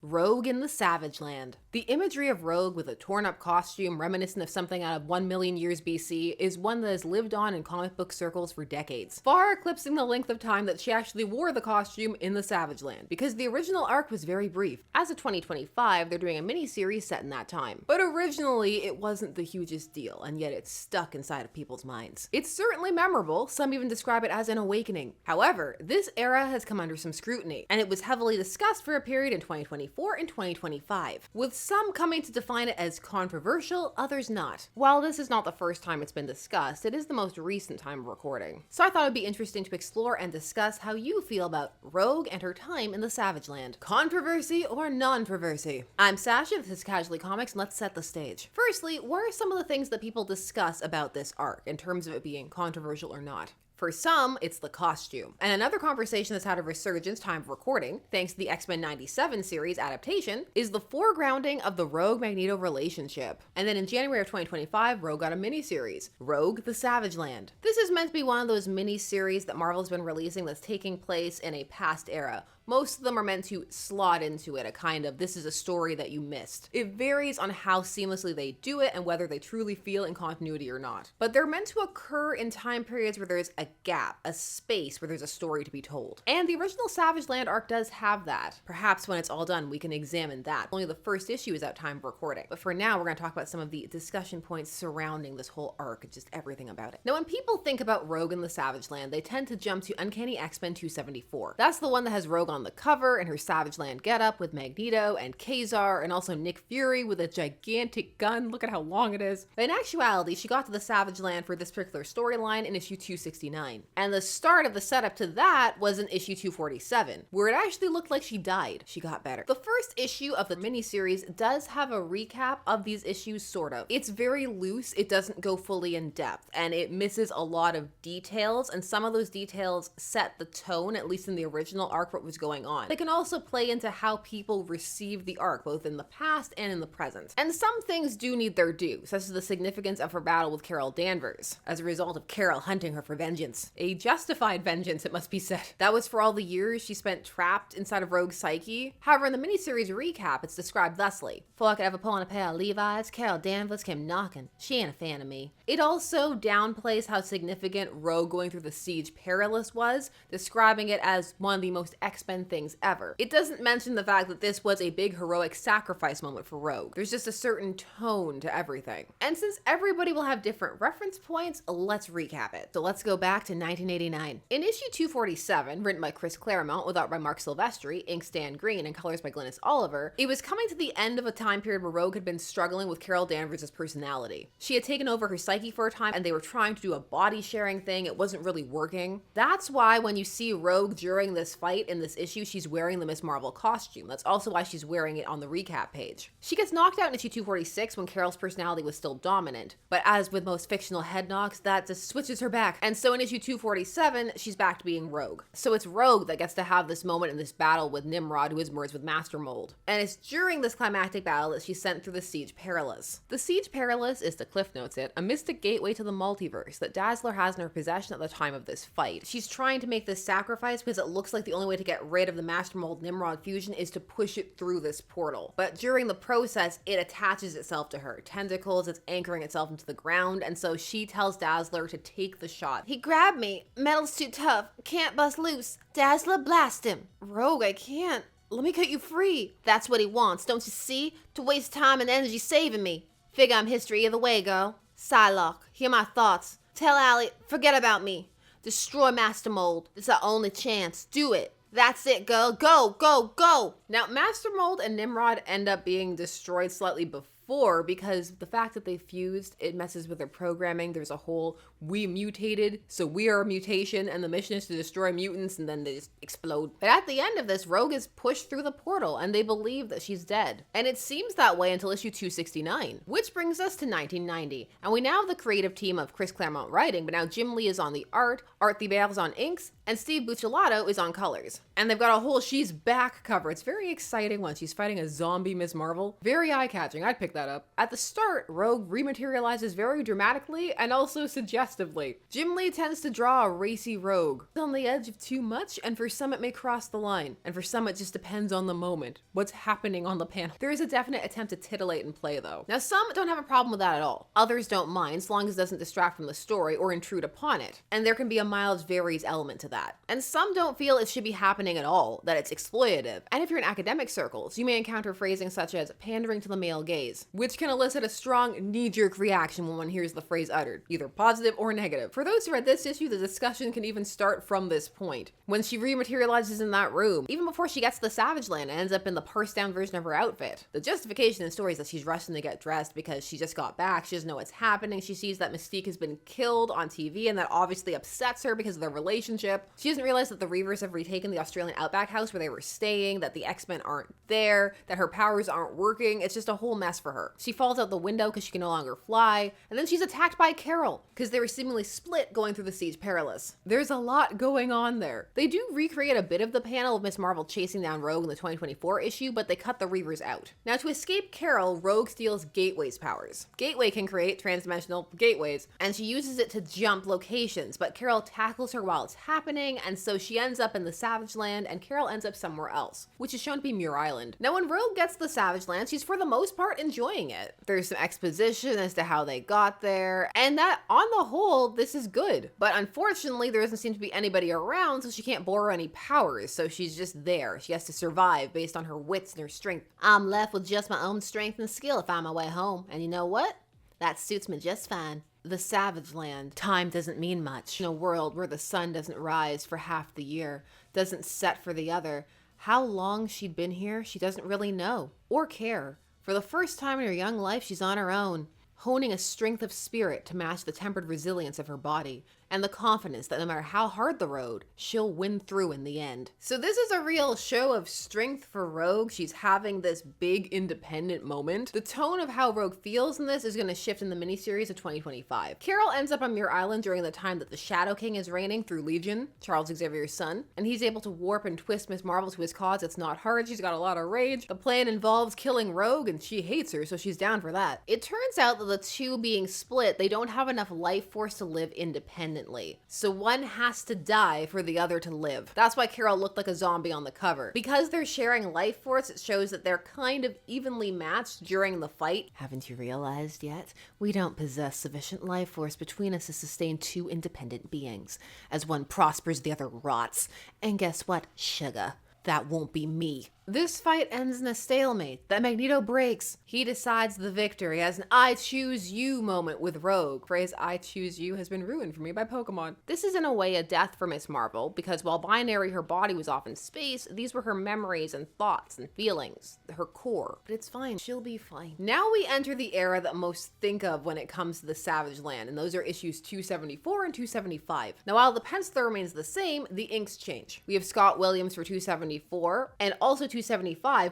Rogue in the Savage Land. The imagery of Rogue with a torn-up costume reminiscent of something out of 1 million years BC is one that has lived on in comic book circles for decades, far eclipsing the length of time that she actually wore the costume in the Savage Land, because the original arc was very brief. As of 2025, they're doing a mini-series set in that time. But originally, it wasn't the hugest deal, and yet it's stuck inside of people's minds. It's certainly memorable, some even describe it as an awakening. However, this era has come under some scrutiny, and it was heavily discussed for a period in 2024 and 2025, with some coming to define it as controversial, others not. While this is not the first time it's been discussed, it is the most recent time of recording. So I thought it'd be interesting to explore and discuss how you feel about Rogue and her time in the Savage Land. Controversy or non-troversy? I'm Sasha, this is Casually Comics, and let's set the stage. Firstly, what are some of the things that people discuss about this arc in terms of it being controversial or not? For some, it's the costume. And another conversation that's had a resurgence time of recording, thanks to the X-Men 97 series adaptation, is the foregrounding of the Rogue Magneto relationship. And then in January of 2025, Rogue got a miniseries, Rogue the Savage Land. This is meant to be one of those miniseries that Marvel's been releasing that's taking place in a past era. Most of them are meant to slot into it, a kind of, this is a story that you missed. It varies on how seamlessly they do it and whether they truly feel in continuity or not. But they're meant to occur in time periods where there's a gap, a space where there's a story to be told. And the original Savage Land arc does have that. Perhaps when it's all done, we can examine that. Only the first issue is out time of recording. But for now, we're going to talk about some of the discussion points surrounding this whole arc and just everything about it. Now, when people think about Rogue in the Savage Land, they tend to jump to Uncanny X-Men 274. That's the one that has Rogue on the cover and her Savage Land getup with Magneto and Kazar and also Nick Fury with a gigantic gun. Look at how long it is. But in actuality, she got to the Savage Land for this particular storyline in issue 269. And the start of the setup to that was in issue 247, where it actually looked like she died. She got better. The first issue of the miniseries does have a recap of these issues, sort of. It's very loose, it doesn't go fully in depth, and it misses a lot of details, and some of those details set the tone, at least in the original arc, what was going on. They can also play into how people receive the arc, both in the past and in the present. And some things do need their due, such as the significance of her battle with Carol Danvers, as a result of Carol hunting her for vengeance. A justified vengeance, it must be said. That was for all the years she spent trapped inside of Rogue's psyche. However, in the miniseries recap, it's described thusly. Before I could ever pull on a pair of Levi's, Carol Danvers came knocking. She ain't a fan of me. It also downplays how significant Rogue going through the Siege Perilous was, describing it as one of the most X-Men things ever. It doesn't mention the fact that this was a big heroic sacrifice moment for Rogue. There's just a certain tone to everything. And since everybody will have different reference points, let's recap it. So let's go back to 1989. In issue 247, written by Chris Claremont with art by Mark Silvestri, ink Stan Green, and colors by Glynis Oliver, it was coming to the end of a time period where Rogue had been struggling with Carol Danvers' personality. She had taken over her psyche for a time, and they were trying to do a body sharing thing. It wasn't really working. That's why when you see Rogue during this fight in this issue, she's wearing the Miss Marvel costume. That's also why she's wearing it on the recap page. She gets knocked out in issue 246 when Carol's personality was still dominant, but as with most fictional head knocks, that just switches her back. And so in issue 247, she's back to being Rogue. So it's Rogue that gets to have this moment in this battle with Nimrod, who is merged with Master Mold. And it's during this climactic battle that she's sent through the Siege Perilous. The Siege Perilous is, to Cliff Notes it, a mystic gateway to the multiverse that Dazzler has in her possession at the time of this fight. She's trying to make this sacrifice because it looks like the only way to get rid of the Master Mold Nimrod fusion is to push it through this portal. But during the process, it attaches itself to her tentacles, it's anchoring itself into the ground, and so she tells Dazzler to take the shot. He grabbed me. Metal's too tough. Can't bust loose. Dazzler, blast him. Rogue, I can't. Let me cut you free. That's what he wants, don't you see? To waste time and energy saving me. Figure I'm history either way, girl. Psylocke, hear my thoughts. Tell Allie, forget about me. Destroy Master Mold. It's our only chance. Do it. That's it, girl. Go, go, go. Now, Master Mold and Nimrod end up being destroyed slightly before because the fact that they fused, it messes with their programming. There's a whole, we mutated, so we are a mutation, and the mission is to destroy mutants, and then they just explode. But at the end of this, Rogue is pushed through the portal, and they believe that she's dead. And it seems that way until issue 269, which brings us to 1990. And we now have the creative team of Chris Claremont writing, but now Jim Lee is on the art Thibert is on inks, and Steve Buccellato is on colors. And they've got a whole She's Back cover. It's very exciting when she's fighting a zombie Miss Marvel. Very eye-catching. I'd pick that that up. At the start, Rogue rematerializes very dramatically and also suggestively. Jim Lee tends to draw a racy Rogue. It's on the edge of too much, and for some it may cross the line, and for some it just depends on the moment, what's happening on the panel. There is a definite attempt to titillate and play though. Now some don't have a problem with that at all. Others don't mind, as long as it doesn't distract from the story or intrude upon it. And there can be a mild varies element to that. And some don't feel it should be happening at all, that it's exploitative. And if you're in academic circles, you may encounter phrasing such as pandering to the male gaze, which can elicit a strong knee-jerk reaction when one hears the phrase uttered, either positive or negative. For those who read this issue, the discussion can even start from this point. When she rematerializes in that room, even before she gets to the Savage Land and ends up in the pursed down version of her outfit. The justification in the story is that she's rushing to get dressed because she just got back, she doesn't know what's happening, she sees that Mystique has been killed on TV and that obviously upsets her because of their relationship. She doesn't realize that the Reavers have retaken the Australian Outback house where they were staying, that the X-Men aren't there, that her powers aren't working. It's just a whole mess for her. She falls out the window because she can no longer fly, and then she's attacked by Carol because they were seemingly split going through the Siege Perilous. There's a lot going on there. They do recreate a bit of the panel of Miss Marvel chasing down Rogue in the 2024 issue, but they cut the Reavers out. Now to escape Carol, Rogue steals Gateway's powers. Gateway can create transdimensional gateways, and she uses it to jump locations, but Carol tackles her while it's happening, and so she ends up in the Savage Land, and Carol ends up somewhere else, which is shown to be Muir Island. Now when Rogue gets to the Savage Land, she's for the most part enjoying it. There's some exposition as to how they got there, and that on the whole, this is good. But unfortunately, there doesn't seem to be anybody around, so she can't borrow any powers, so she's just there. She has to survive based on her wits and her strength. I'm left with just my own strength and skill if I'm my way home, and you know what? That suits me just fine. The Savage Land. Time doesn't mean much. In a world where the sun doesn't rise for half the year, doesn't set for the other, how long she'd been here, she doesn't really know or care. For the first time in her young life, she's on her own, honing a strength of spirit to match the tempered resilience of her body, and the confidence that no matter how hard the road, she'll win through in the end. So this is a real show of strength for Rogue. She's having this big independent moment. The tone of how Rogue feels in this is going to shift in the miniseries of 2025. Carol ends up on Muir Island during the time that the Shadow King is reigning through Legion, Charles Xavier's son, and he's able to warp and twist Miss Marvel to his cause. It's not hard. She's got a lot of rage. The plan involves killing Rogue, and she hates her, so she's down for that. It turns out that the two being split, they don't have enough life force to live independently. So one has to die for the other to live. That's why Carol looked like a zombie on the cover. Because they're sharing life force, it shows that they're kind of evenly matched during the fight. Haven't you realized yet? We don't possess sufficient life force between us to sustain two independent beings. As one prospers, the other rots. And guess what? Sugar. That won't be me. This fight ends in a stalemate that Magneto breaks. He decides the victory as an I choose you moment with Rogue. Phrase I choose you has been ruined for me by Pokemon. This is in a way a death for Miss Marvel because while binary her body was off in space, these were her memories and thoughts and feelings, her core. But it's fine, she'll be fine. Now we enter the era that most think of when it comes to the Savage Land, and those are issues 274 and 275. Now while the pencil remains the same, the inks change. We have Scott Williams for 274 and also 275,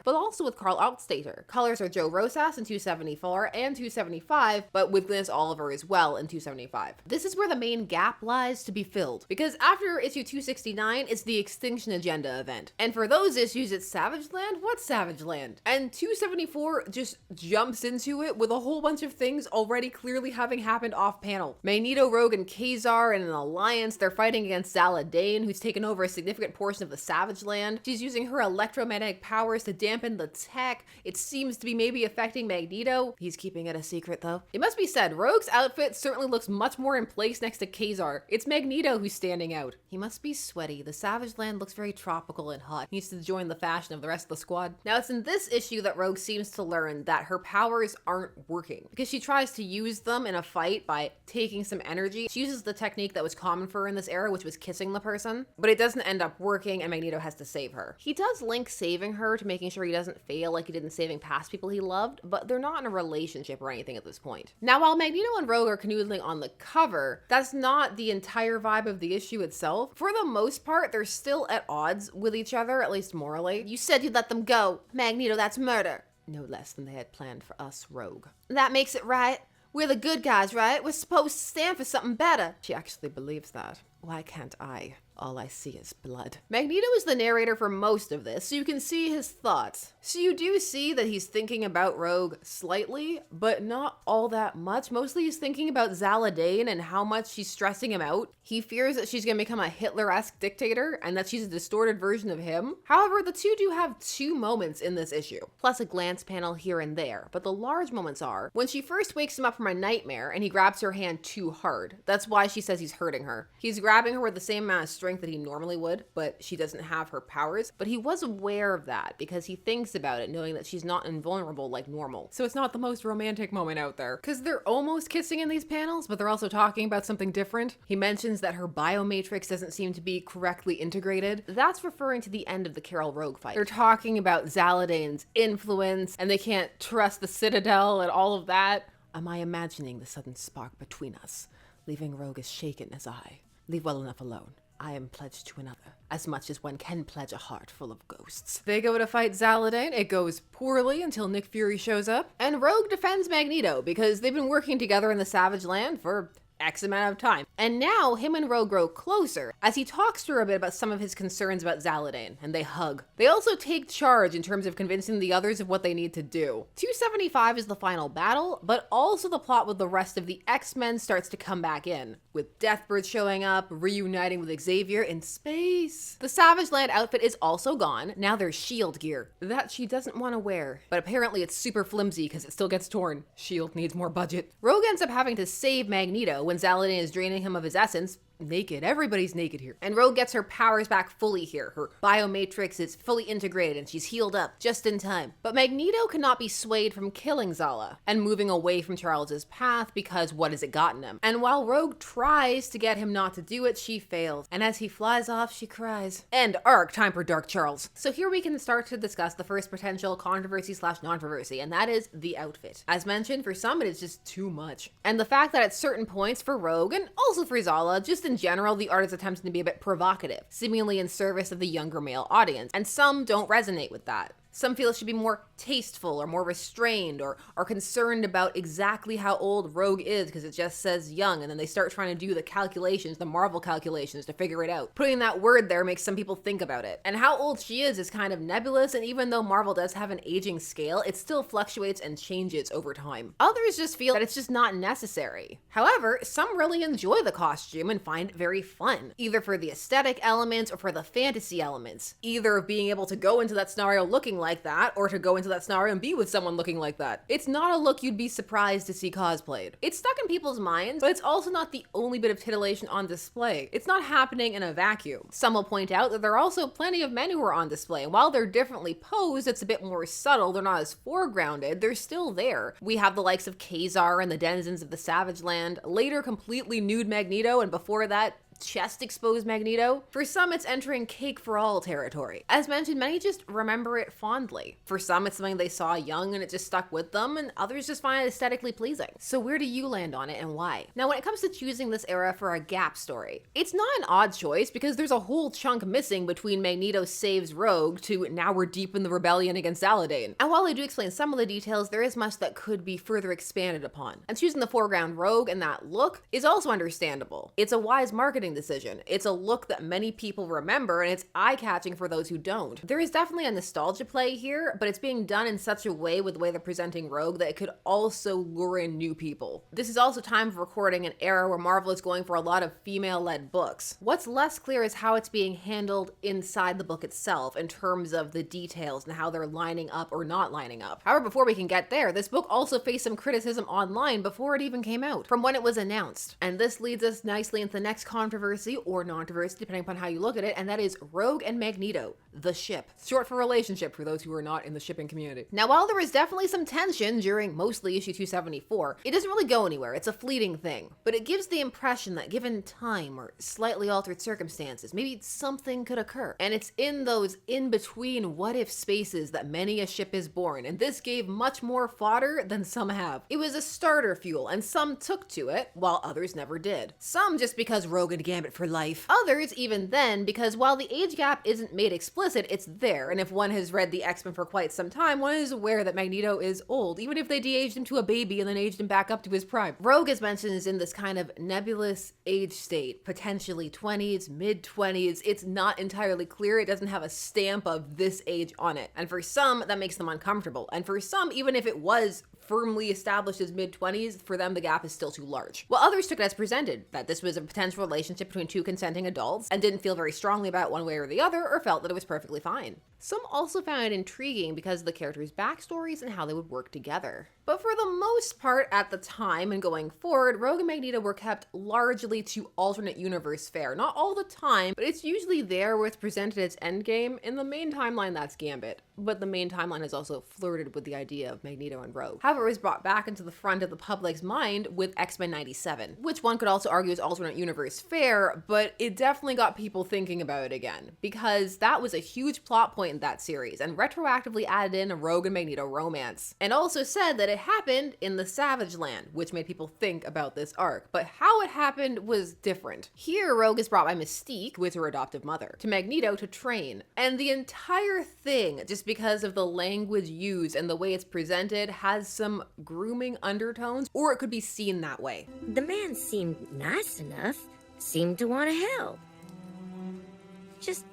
but also with Carl Altstater. Colors are Joe Rosas in 274 and 275, but with Glynis Oliver as well in 275. This is where the main gap lies to be filled, because after issue 269, it's the Extinction Agenda event. And for those issues, it's Savage Land? What's Savage Land? And 274 just jumps into it with a whole bunch of things already clearly having happened off panel. Magneto, Rogue, and Kazar in an alliance, they're fighting against Zala Dane, who's taken over a significant portion of the Savage Land. She's using her electromagnetic powers to dampen the tech. It seems to be maybe affecting Magneto. He's keeping it a secret though. It must be said, Rogue's outfit certainly looks much more in place next to Kazar. It's Magneto who's standing out. He must be sweaty. The Savage Land looks very tropical and hot. He needs to join the fashion of the rest of the squad. Now it's in this issue that Rogue seems to learn that her powers aren't working because she tries to use them in a fight by taking some energy. She uses the technique that was common for her in this era, which was kissing the person, but it doesn't end up working and Magneto has to save her. He does link saving her to making sure he doesn't fail like he did in saving past people he loved, but they're not in a relationship or anything at this point. Now, while Magneto and Rogue are canoodling on the cover, that's not the entire vibe of the issue itself. For the most part, they're still at odds with each other, at least morally. You said you'd let them go. Magneto, that's murder. No less than they had planned for us, Rogue. That makes it right. We're the good guys, right? We're supposed to stand for something better. She actually believes that. Why can't I? All I see is blood. Magneto is the narrator for most of this, so you can see his thoughts. So you do see that he's thinking about Rogue slightly, but not all that much. Mostly he's thinking about Zaladane and how much she's stressing him out. He fears that she's gonna become a Hitler-esque dictator and that she's a distorted version of him. However, the two do have 2 moments in this issue, plus a glance panel here and there. But the large moments are when she first wakes him up from a nightmare and he grabs her hand too hard. That's why she says he's hurting her. He's grabbing her with the same amount of strength that he normally would, but she doesn't have her powers. But he was aware of that because he thinks about it, knowing that she's not invulnerable like normal. So it's not the most romantic moment out there, because they're almost kissing in these panels, but they're also talking about something different. He mentions that her biomatrix doesn't seem to be correctly integrated. That's referring to the end of the Carol Rogue fight. They're talking about Zaladane's influence, and they can't trust the Citadel and all of that. Am I imagining the sudden spark between us, leaving Rogue as shaken as I? Leave well enough alone. I am pledged to another, as much as one can pledge a heart full of ghosts. They go to fight Zaladane. It goes poorly until Nick Fury shows up, and Rogue defends Magneto because they've been working together in the Savage Land for X amount of time. And now him and Rogue grow closer as he talks to her a bit about some of his concerns about Zaladane, and they hug. They also take charge in terms of convincing the others of what they need to do. 275 is the final battle, but also the plot with the rest of the X-Men starts to come back in, with Deathbird showing up, reuniting with Xavier in space. The Savage Land outfit is also gone. Now there's S.H.I.E.L.D. gear that she doesn't want to wear, but apparently it's super flimsy because it still gets torn. S.H.I.E.L.D. needs more budget. Rogue ends up having to save Magneto when Zaladane is draining him of his essence. Naked. Everybody's naked here. And Rogue gets her powers back fully here. Her biomatrix is fully integrated and she's healed up just in time. But Magneto cannot be swayed from killing Zala and moving away from Charles's path because what has it gotten him? And while Rogue tries to get him not to do it, she fails. And as he flies off, she cries. End arc. Time for Dark Charles. So here we can start to discuss the first potential controversy / non-controversy, and that is the outfit. As mentioned, for some it is just too much. And the fact that at certain points for Rogue and also for Zala, just in general, the art is attempting to be a bit provocative, seemingly in service of the younger male audience, and some don't resonate with that. Some feel it should be more tasteful or more restrained, or are concerned about exactly how old Rogue is because it just says young, and then they start trying to do the calculations, the Marvel calculations, to figure it out. Putting that word there makes some people think about it. And how old she is kind of nebulous, and even though Marvel does have an aging scale, it still fluctuates and changes over time. Others just feel that it's just not necessary. However, some really enjoy the costume and find it very fun, either for the aesthetic elements or for the fantasy elements, either of being able to go into that scenario looking like that, or to go into that scenario and be with someone looking like that. It's not a look you'd be surprised to see cosplayed. It's stuck in people's minds, but it's also not the only bit of titillation on display. It's not happening in a vacuum. Some will point out that there are also plenty of men who are on display, and while they're differently posed, it's a bit more subtle, they're not as foregrounded, they're still there. We have the likes of Kazar and the denizens of the Savage Land, later completely nude Magneto, and before that, chest exposed Magneto. For some, it's entering cake for all territory. As mentioned, many just remember it fondly. For some, it's something they saw young and it just stuck with them, and others just find it aesthetically pleasing. So where do you land on it and why? Now, when it comes to choosing this era for a gap story, it's not an odd choice because there's a whole chunk missing between Magneto saves Rogue to now we're deep in the rebellion against Zaladane. And while I do explain some of the details, there is much that could be further expanded upon. And choosing the foreground Rogue and that look is also understandable. It's a wise marketing decision. It's a look that many people remember, and it's eye-catching for those who don't. There is definitely a nostalgia play here, but it's being done in such a way with the way they're presenting Rogue that it could also lure in new people. This is also time for recording an era where Marvel is going for a lot of female-led books. What's less clear is how it's being handled inside the book itself in terms of the details and how they're lining up or not lining up. However, before we can get there, this book also faced some criticism online before it even came out, from when it was announced. And this leads us nicely into the next controversy, or non-controversy, depending upon how you look at it, and that is Rogue and Magneto, the ship. Short for relationship for those who are not in the shipping community. Now, while there is definitely some tension during mostly issue 274, it doesn't really go anywhere. It's a fleeting thing. But it gives the impression that given time or slightly altered circumstances, maybe something could occur. And it's in those in-between what-if spaces that many a ship is born, and this gave much more fodder than some have. It was a starter fuel, and some took to it, while others never did. Some just because Rogue had Gambit for life. Others, even then, because while the age gap isn't made explicit, it's there, and if one has read the X-Men for quite some time, one is aware that Magneto is old, even if they de-aged him to a baby and then aged him back up to his prime. Rogue, as mentioned, is in this kind of nebulous age state, potentially 20s, mid-20s. It's not entirely clear. It doesn't have a stamp of this age on it. And for some, that makes them uncomfortable. And for some, even if it was firmly established as mid-20s, for them the gap is still too large. While others took it as presented, that this was a potential relationship between two consenting adults and didn't feel very strongly about one way or the other, or felt that it was perfectly fine. Some also found it intriguing because of the characters' backstories and how they would work together. But for the most part at the time and going forward, Rogue and Magneto were kept largely to alternate universe fare. Not all the time, but it's usually there where it's presented as Endgame. In the main timeline, that's Gambit. But the main timeline has also flirted with the idea of Magneto and Rogue. However, it was brought back into the front of the public's mind with X-Men 97, which one could also argue is alternate universe fare, but it definitely got people thinking about it again, because that was a huge plot point in that series, and retroactively added in a Rogue and Magneto romance. And also said that it happened in the Savage Land, which made people think about this arc, but how it happened was different. Here, Rogue is brought by Mystique, who is her adoptive mother, to Magneto to train, and the entire thing, just because of the language used and the way it's presented, has some grooming undertones, or it could be seen that way. The man seemed nice enough, seemed to want to help. Just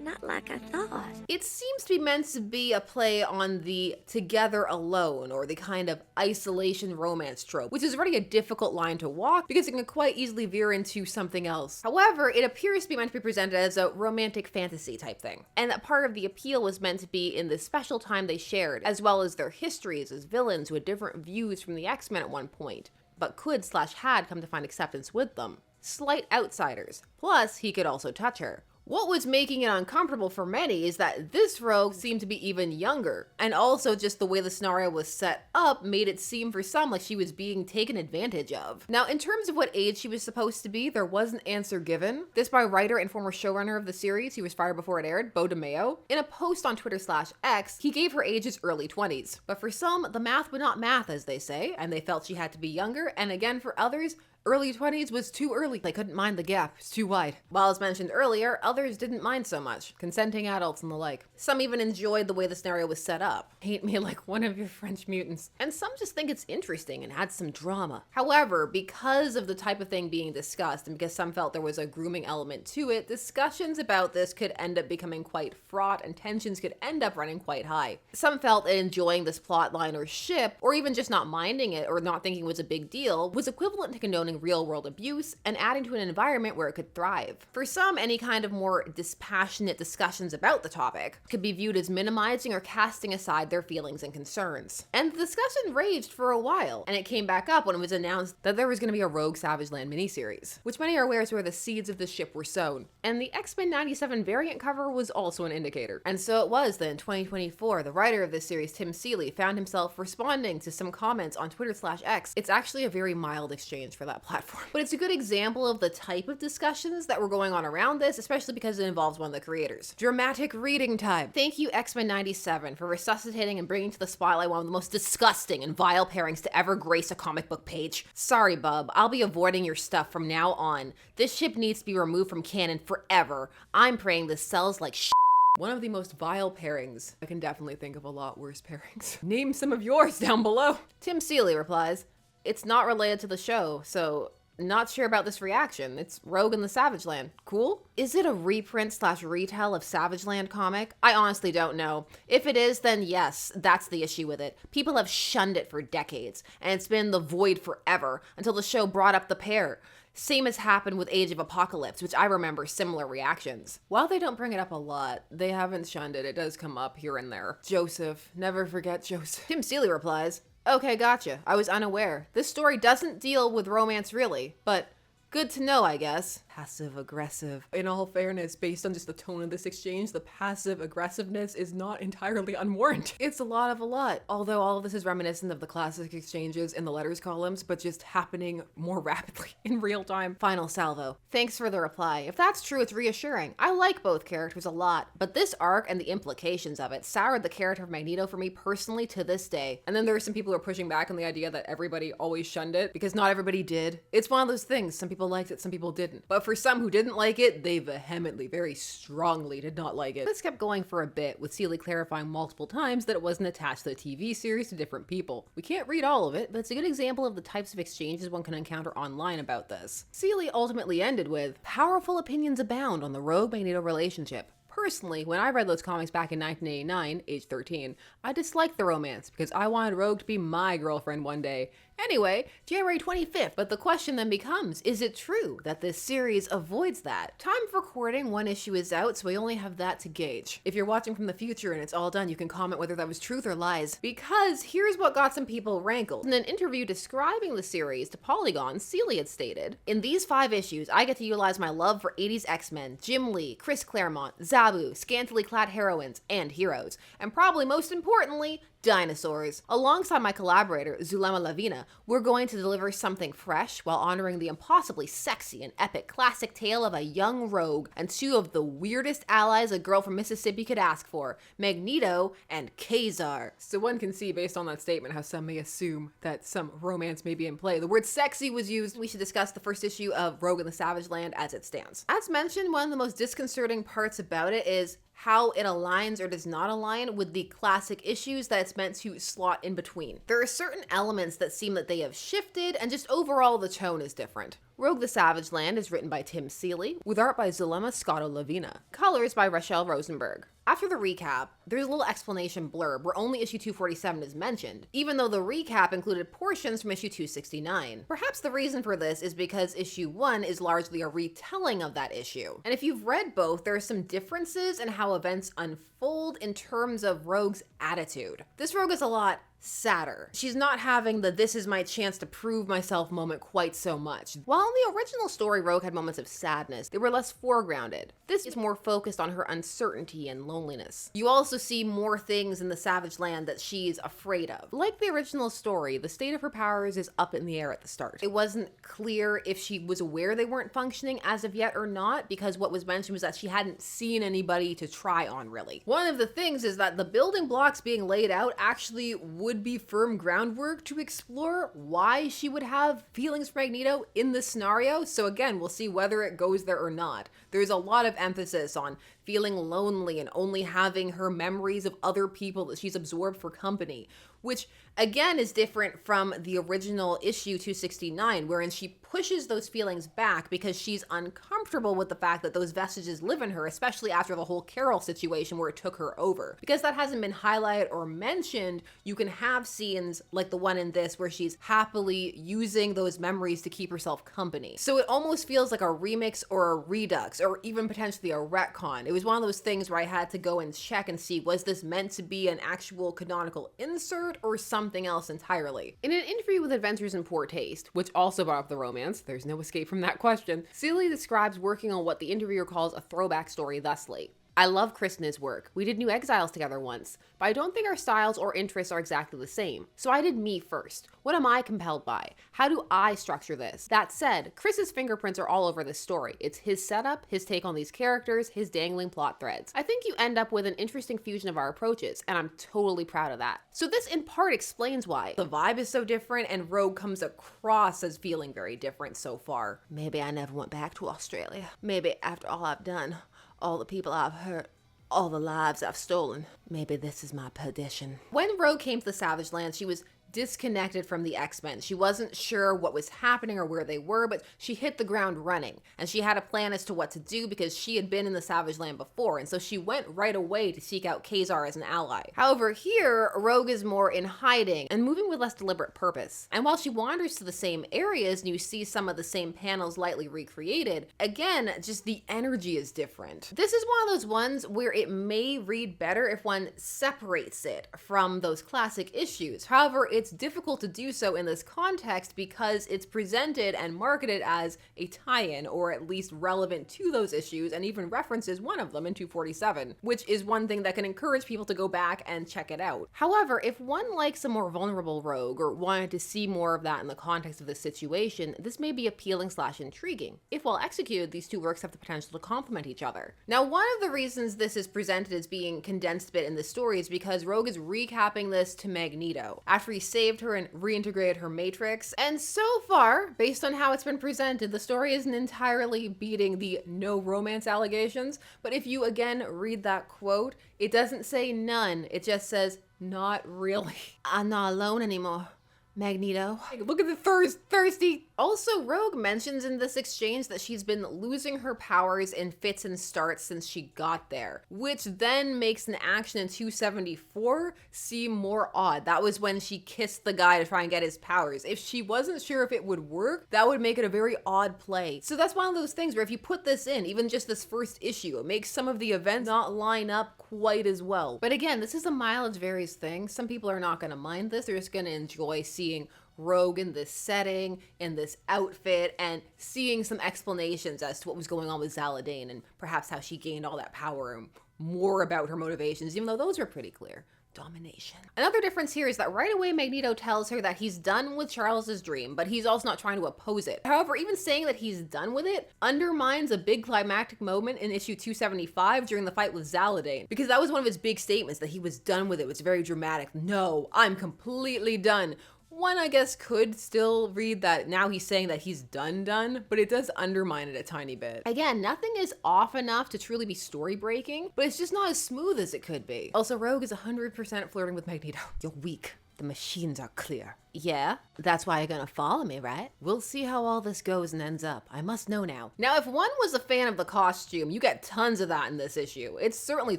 not like I thought. It seems to be meant to be a play on the together alone, or the kind of isolation romance trope, which is already a difficult line to walk because it can quite easily veer into something else. However, it appears to be meant to be presented as a romantic fantasy type thing, and that part of the appeal was meant to be in the special time they shared, as well as their histories as villains who had different views from the X-Men at one point, but could/had come to find acceptance with them. Slight outsiders. Plus, he could also touch her. What was making it uncomfortable for many is that this Rogue seemed to be even younger, and also just the way the scenario was set up made it seem for some like she was being taken advantage of. Now, in terms of what age she was supposed to be, there was an answer given. This by writer and former showrunner of the series, he was fired before it aired, Bo DeMeo. In a post on Twitter/X, he gave her age as early 20s. But for some, the math would not math, as they say, and they felt she had to be younger, and again, for others, early 20s was too early. They couldn't mind the gap. It's too wide. While as mentioned earlier, others didn't mind so much. Consenting adults and the like. Some even enjoyed the way the scenario was set up. Paint me like one of your French mutants. And some just think it's interesting and adds some drama. However, because of the type of thing being discussed, and because some felt there was a grooming element to it, discussions about this could end up becoming quite fraught and tensions could end up running quite high. Some felt that enjoying this plot line or ship, or even just not minding it or not thinking it was a big deal, was equivalent to condoning real-world abuse and adding to an environment where it could thrive. For some, any kind of more dispassionate discussions about the topic could be viewed as minimizing or casting aside their feelings and concerns. And the discussion raged for a while, and it came back up when it was announced that there was going to be a Rogue Savage Land miniseries, which many are aware is where the seeds of the ship were sown. And the X-Men 97 variant cover was also an indicator. And so it was that in 2024, the writer of this series, Tim Seeley, found himself responding to some comments on Twitter/X. It's actually a very mild exchange for that platform. But it's a good example of the type of discussions that were going on around this, especially because it involves one of the creators. Dramatic reading time. Thank you, X-Men 97, for resuscitating and bringing to the spotlight one of the most disgusting and vile pairings to ever grace a comic book page. Sorry, bub. I'll be avoiding your stuff from now on. This ship needs to be removed from canon forever. I'm praying this sells like shit. One of the most vile pairings. I can definitely think of a lot worse pairings. Name some of yours down below. Tim Seeley replies, "It's not related to the show, so not sure about this reaction. It's Rogue in the Savage Land. Cool? Is it a reprint/retell of Savage Land comic? I honestly don't know. If it is, then yes, that's the issue with it. People have shunned it for decades, and it's been the void forever until the show brought up the pair. Same as happened with Age of Apocalypse, which I remember similar reactions. While they don't bring it up a lot, they haven't shunned it. It does come up here and there. Joseph. Never forget Joseph." Tim Seeley replies, "Okay, gotcha. I was unaware. This story doesn't deal with romance really, but good to know, I guess." Passive aggressive. In all fairness, based on just the tone of this exchange, the passive aggressiveness is not entirely unwarranted. It's a lot of a lot. Although all of this is reminiscent of the classic exchanges in the letters columns, but just happening more rapidly in real time. Final salvo. Thanks for the reply. If that's true, it's reassuring. I like both characters a lot, but this arc and the implications of it soured the character of Magneto for me personally to this day. And then there are some people who are pushing back on the idea that everybody always shunned it, because not everybody did. It's one of those things. Some people liked it, some people didn't. But but for some who didn't like it, they vehemently, very strongly did not like it. This kept going for a bit, with Seeley clarifying multiple times that it wasn't attached to the TV series to different people. We can't read all of it, but it's a good example of the types of exchanges one can encounter online about this. Seeley ultimately ended with, "Powerful opinions abound on the Rogue-Magneto relationship. Personally, when I read those comics back in 1989, age 13, I disliked the romance because I wanted Rogue to be my girlfriend one day. Anyway, January 25th, but the question then becomes, is it true that this series avoids that? Time of recording, one issue is out, so we only have that to gauge. If you're watching from the future and it's all done, you can comment whether that was truth or lies. Because here's what got some people rankled. In an interview describing the series to Polygon, Seeley had stated, "In these 5 issues, I get to utilize my love for 80s X-Men, Jim Lee, Chris Claremont, Zabu, scantily clad heroines, and heroes. And probably most importantly, dinosaurs. Alongside my collaborator, Zulema Lavina, we're going to deliver something fresh while honoring the impossibly sexy and epic classic tale of a young rogue and 2 of the weirdest allies a girl from Mississippi could ask for, Magneto and Kazar." So one can see based on that statement how some may assume that some romance may be in play. The word sexy was used. We should discuss the first issue of Rogue and the Savage Land as it stands. As mentioned, one of the most disconcerting parts about it is how it aligns or does not align with the classic issues that it's meant to slot in between. There are certain elements that seem that they have shifted, and just overall the tone is different. Rogue the Savage Land is written by Tim Seeley, with art by Zulema Scotto-Lavina, colors by Rachel Rosenberg. After the recap, there's a little explanation blurb where only issue 247 is mentioned, even though the recap included portions from issue 269. Perhaps the reason for this is because issue 1 is largely a retelling of that issue. And if you've read both, there are some differences in how events unfold in terms of Rogue's attitude. This Rogue is a lot sadder. She's not having the "this is my chance to prove myself" moment quite so much. While in the original story Rogue had moments of sadness, they were less foregrounded. This is more focused on her uncertainty and loneliness. You also see more things in the Savage Land that she's afraid of. Like the original story, the state of her powers is up in the air at the start. It wasn't clear if she was aware they weren't functioning as of yet or not, because what was mentioned was that she hadn't seen anybody to try on, really. One of the things is that the building blocks being laid out actually would be firm groundwork to explore why she would have feelings for Magneto in this scenario. So again, we'll see whether it goes there or not. There's a lot of emphasis on feeling lonely and only having her memories of other people that she's absorbed for company, which again is different from the original issue 269, wherein she pushes those feelings back because she's uncomfortable with the fact that those vestiges live in her, especially after the whole Carol situation where it took her over. Because that hasn't been highlighted or mentioned, you can have scenes like the one in this where she's happily using those memories to keep herself company. So it almost feels like a remix or a redux, or even potentially a retcon. It was one of those things where I had to go and check and see, was this meant to be an actual canonical insert or something else entirely? In an interview with Adventures in Poor Taste, which also brought up the romance, there's no escape from that question, Seeley describes working on what the interviewer calls a throwback story thusly. "I love Chris and his work. We did New Exiles together once, but I don't think our styles or interests are exactly the same. So I did me first. What am I compelled by? How do I structure this? That said, Chris's fingerprints are all over this story. It's his setup, his take on these characters, his dangling plot threads. I think you end up with an interesting fusion of our approaches, and I'm totally proud of that." So this in part explains why the vibe is so different and Rogue comes across as feeling very different so far. Maybe I never went back to Australia. Maybe after all I've done, all the people I've hurt, all the lives I've stolen, maybe this is my perdition. When Rogue came to the Savage Land, she was disconnected from the X-Men. She wasn't sure what was happening or where they were, but she hit the ground running, and she had a plan as to what to do because she had been in the Savage Land before, and so she went right away to seek out Kazar as an ally. However, here, Rogue is more in hiding and moving with less deliberate purpose. And while she wanders to the same areas and you see some of the same panels lightly recreated, again, just the energy is different. This is one of those ones where it may read better if one separates it from those classic issues. However, it's difficult to do so in this context because it's presented and marketed as a tie-in, or at least relevant to those issues, and even references one of them in 247, which is one thing that can encourage people to go back and check it out. However, if one likes a more vulnerable Rogue or wanted to see more of that in the context of the situation, this may be appealing/intriguing. If well executed, these two works have the potential to complement each other. Now, one of the reasons this is presented as being condensed a bit in the story is because Rogue is recapping this to Magneto. After he saved her and reintegrated her matrix. And so far, based on how it's been presented, the story isn't entirely beating the no romance allegations. But if you again read that quote, it doesn't say none. It just says, not really. I'm not alone anymore, Magneto. Look at the thirsty. Also, Rogue mentions in this exchange that she's been losing her powers in fits and starts since she got there, which then makes an action in 274 seem more odd. That was when she kissed the guy to try and get his powers. If she wasn't sure if it would work, that would make it a very odd play. So that's one of those things where if you put this in, even just this first issue, it makes some of the events not line up quite as well. But again, this is a mileage varies thing. Some people are not going to mind this. They're just going to enjoy seeing Rogue in this setting, in this outfit, and seeing some explanations as to what was going on with Zaladane and perhaps how she gained all that power and more about her motivations, even though those are pretty clear. Domination. Another difference here is that right away Magneto tells her that he's done with Charles's dream, but he's also not trying to oppose it. However, even saying that he's done with it undermines a big climactic moment in issue 275 during the fight with Zaladane, because that was one of his big statements, that he was done with it. It was very dramatic. No, I'm completely done. One, I guess, could still read that now he's saying that he's done, but it does undermine it a tiny bit. Again, nothing is off enough to truly be story breaking, but it's just not as smooth as it could be. Also, Rogue is 100% flirting with Magneto. You're weak. The machines are clear. Yeah, that's why you're gonna follow me, right? We'll see how all this goes and ends up. I must know now. Now, if one was a fan of the costume, you get tons of that in this issue. It's certainly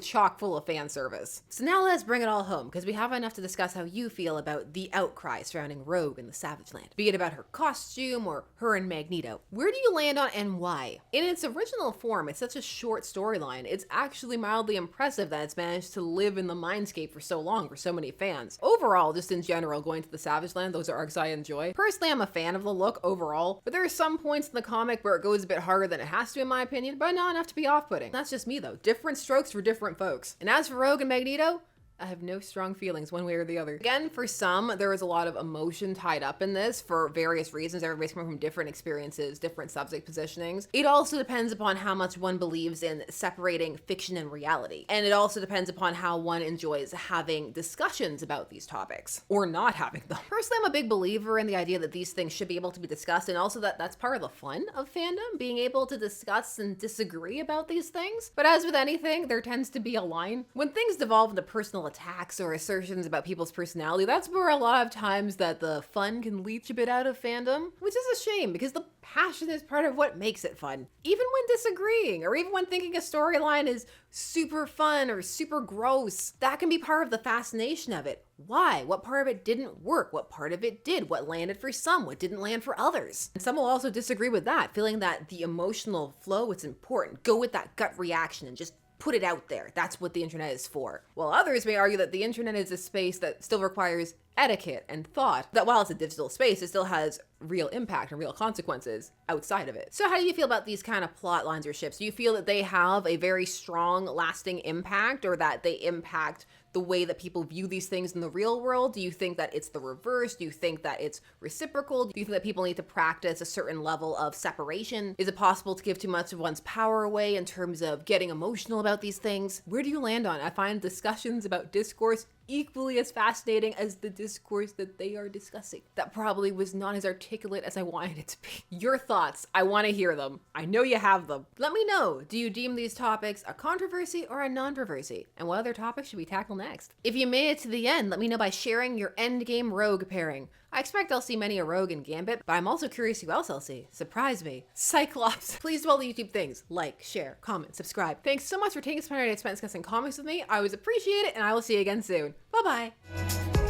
chock full of fan service. So now let's bring it all home, because we have enough to discuss how you feel about the outcry surrounding Rogue in the Savage Land. Be it about her costume or her and Magneto. Where do you land on and why? In its original form, it's such a short storyline. It's actually mildly impressive that it's managed to live in the mindscape for so long for so many fans. Overall, just in general, going to the Savage Land, those are arcs I enjoy. Personally, I'm a fan of the look overall, but there are some points in the comic where it goes a bit harder than it has to in my opinion, but not enough to be off-putting. That's just me though. Different strokes for different folks. And as for Rogue and Magneto, I have no strong feelings one way or the other. Again, for some, there is a lot of emotion tied up in this for various reasons. Everybody's coming from different experiences, different subject positionings. It also depends upon how much one believes in separating fiction and reality. And it also depends upon how one enjoys having discussions about these topics or not having them. Personally, I'm a big believer in the idea that these things should be able to be discussed, and also that that's part of the fun of fandom, being able to discuss and disagree about these things. But as with anything, there tends to be a line. When things devolve into personal attacks or assertions about people's personality, that's where a lot of times that the fun can leach a bit out of fandom, which is a shame because the passion is part of what makes it fun. Even when disagreeing, or even when thinking a storyline is super fun or super gross, that can be part of the fascination of it. Why? What part of it didn't work? What part of it did? What landed for some? What didn't land for others? And some will also disagree with that, feeling that the emotional flow is important. Go with that gut reaction and just put it out there. That's what the internet is for. While others may argue that the internet is a space that still requires etiquette and thought, that while it's a digital space, it still has real impact and real consequences outside of it. So how do you feel about these kind of plot lines or shifts? Do you feel that they have a very strong, lasting impact, or that they impact the way that people view these things in the real world? Do you think that it's the reverse? Do you think that it's reciprocal? Do you think that people need to practice a certain level of separation? Is it possible to give too much of one's power away in terms of getting emotional about these things? Where do you land on? I find discussions about discourse equally as fascinating as the discourse that they are discussing. That probably was not as articulate as I wanted it to be. Your thoughts, I want to hear them. I know you have them. Let me know, do you deem these topics a controversy or a non-controversy? And what other topics should we tackle next? If you made it to the end, let me know by sharing your endgame Rogue pairing. I expect I'll see many a Rogue and Gambit, but I'm also curious who else I'll see. Surprise me. Cyclops. Please do all the YouTube things. Like, share, comment, subscribe. Thanks so much for taking some time to spend discussing comics with me. I always appreciate it, and I will see you again soon. Bye-bye.